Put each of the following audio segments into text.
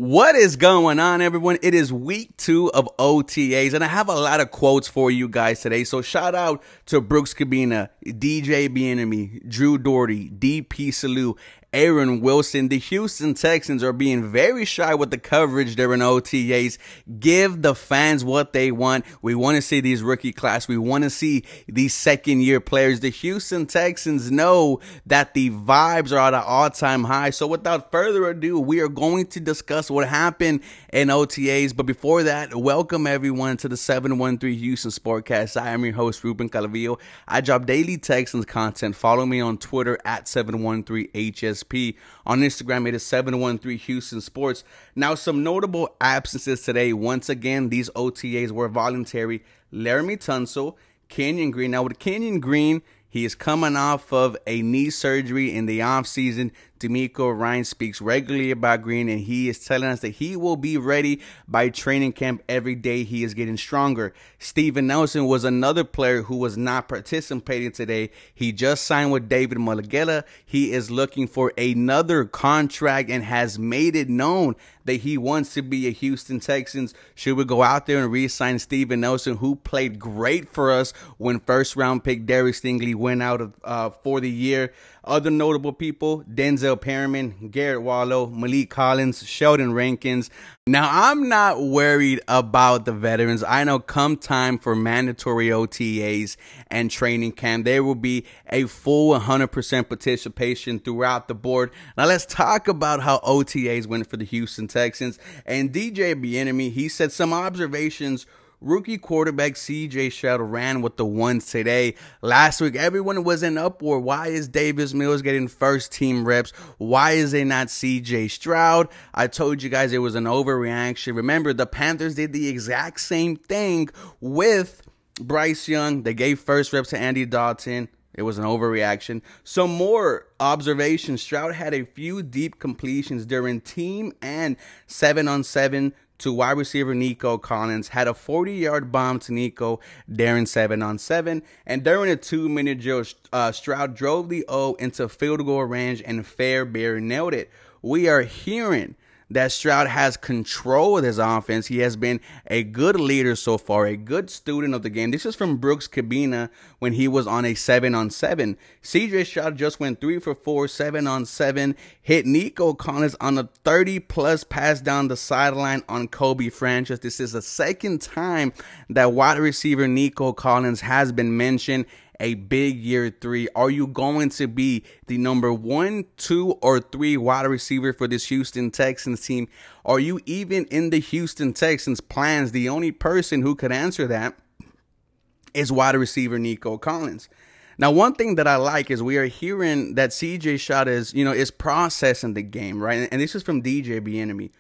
What is going on, everyone? It is week 2 of OTAs, and I have a lot of quotes for you guys today. So shout out to Brooks Cabina, DJ Bienemy, Drew Doherty, DP Salou, Aaron Wilson. The Houston Texans are being very shy with the coverage during OTAs. Give the fans what they want. We want to see these rookie class. We want to see these second-year players. The Houston Texans know that the vibes are at an all-time high. So without further ado, we are going to discuss what happened in OTAs. But before that, welcome everyone to the 713 Houston Sportcast. I am your host, Ruben Calavillo. I drop daily Texans content. Follow me on Twitter at 713HS. On Instagram, it is 713 Houston Sports. Now, some notable absences today. Once again, these OTAs were voluntary. Laramie Tunsil, Kenyon Green. Now, with Kenyon Green, he is coming off of a knee surgery in the offseason. D'Amico Ryan speaks regularly about Green, and he is telling us that he will be ready by training camp. Every day he is getting stronger. Steven Nelson was another player who was not participating today. He just signed with David Mulligella. He is looking for another contract and has made it known that he wants to be a Houston Texans. Should we go out there and re-sign Steven Nelson, who played great for us when first-round pick Derek Stingley went out for the year? Other notable people, Denzel Perriman, Garrett Wallow, Malik Collins, Sheldon Rankins. Now, I'm not worried about the veterans. I know come time for mandatory OTAs and training camp, there will be a full 100% participation throughout the board. Now, let's talk about how OTAs went for the Houston Texans. And DJ Bienemy, he said some observations. Rookie quarterback C.J. Stroud ran with the ones today. Last week, everyone was in uproar. Why is Davis Mills getting first-team reps? Why is it not C.J. Stroud? I told you guys it was an overreaction. Remember, the Panthers did the exact same thing with Bryce Young. They gave first reps to Andy Dalton. It was an overreaction. Some more observations. Stroud had a few deep completions during team and 7-on-7 to wide receiver Nico Collins, had a 40-yard bomb to Nico during 7-on-7, and during a 2-minute drill, Stroud drove the O into field goal range and Fairbairn nailed it. We are hearing that Stroud has control of his offense. He has been a good leader so far, a good student of the game. This is from Brooks Cabina when he was on a 7-on-7. CJ Stroud just went 3 for 4, 7-on-7, hit Nico Collins on a 30-plus pass down the sideline on Kobe Francis. This is the second time that wide receiver Nico Collins has been mentioned. A big year 3. Are you going to be the number 1, 2, or 3 wide receiver for this Houston Texans team? Are you even in the Houston Texans plans? The only person who could answer that is wide receiver Nico Collins. Now, one thing that I like is we are hearing that CJ Stroud is processing the game, right? And this is from DJ Bienemy.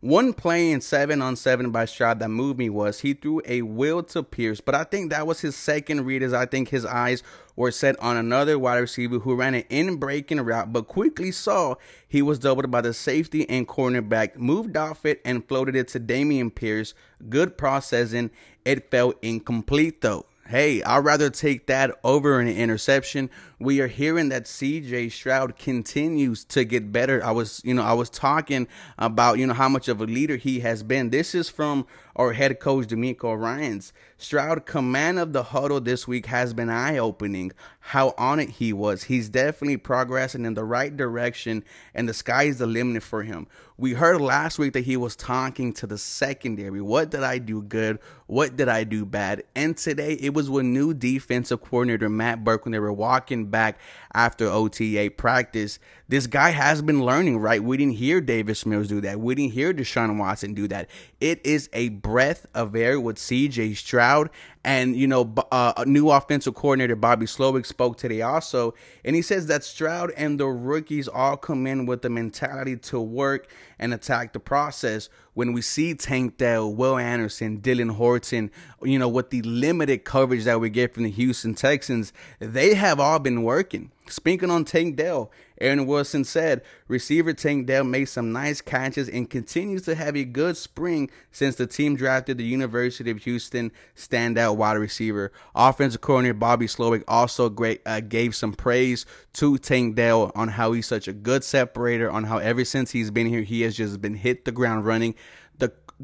One play in 7-on-7 by Stroud that moved me was he threw a wheel to Pierce, but I think that was his second read, as I think his eyes were set on another wide receiver who ran an in-breaking route, but quickly saw he was doubled by the safety and cornerback, moved off it and floated it to Dameon Pierce. Good processing. It felt incomplete though. Hey, I'd rather take that over an interception. We are hearing that CJ Stroud continues to get better. I was talking about, how much of a leader he has been. This is from our head coach, D'Amico Ryans. Stroud command of the huddle this week has been eye-opening. How on it he was. He's definitely progressing in the right direction, and the sky is the limit for him. We heard last week that he was talking to the secondary. What did I do good? What did I do bad? And today it was with new defensive coordinator Matt Burke when they were walking back after OTA practice. This guy has been learning, right? We didn't hear Davis Mills do that. We didn't hear Deshaun Watson do that. It is a breath of air with CJ Stroud. And, a new offensive coordinator, Bobby Slowick, spoke today also. And he says that Stroud and the rookies all come in with the mentality to work and attack the process. When we see Tank Dell, Will Anderson, Dylan Horton, with the limited coverage that we get from the Houston Texans, they have all been working. Speaking on Tank Dell, Aaron Wilson said, receiver Tank Dell made some nice catches and continues to have a good spring since the team drafted the University of Houston standout wide receiver. Offensive coordinator Bobby Slowick also gave some praise to Tank Dell on how he's such a good separator, on how ever since he's been here, he has just been hit the ground running.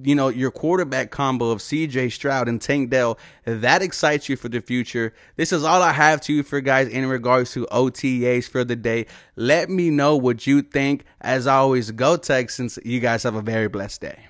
Your quarterback combo of CJ Stroud and Tank Dell, that excites you for the future. This is all I have to you for guys in regards to OTAs for the day. Let me know what you think. As always, go Texans. You guys have a very blessed day.